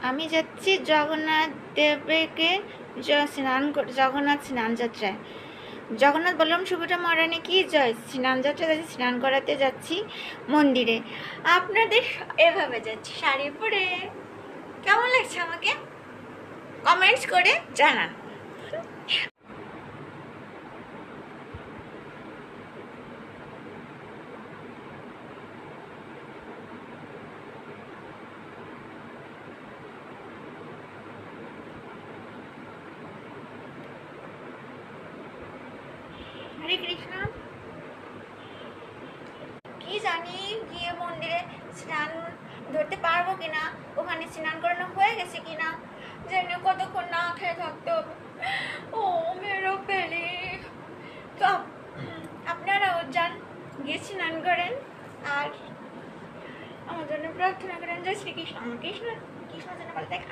আমি যাচ্ছি জগন্নাথ দেবকে জগন্নাথ স্নান যাত্রায়। জগন্নাথ বললাম সুভদ্রা মহারানী কি জয়, স্নান যাত্রা যাচ্ছি, স্নান করাতে যাচ্ছি মন্দিরে। আপনাদের এভাবে যাচ্ছি শাড়ি পরে। কেমন লাগছে আমাকে কমেন্টস করে জানান। হরে কৃষ্ণ। কি জানি গিয়ে মন্দিরে স্নান ধরতে পারবো কিনা, ওখানে স্নান করানো হয়ে গেছে কিনা, জানি কতক্ষণ না খেয়ে থাকতে হবে। ও মেরো পেলে। তো আপনারাও যান, গিয়ে স্নান করেন আর আমার জন্য প্রার্থনা করেন যে শ্রীকৃষ্ণ কৃষ্ণ কৃষ্ণ যেন বলে দেখ।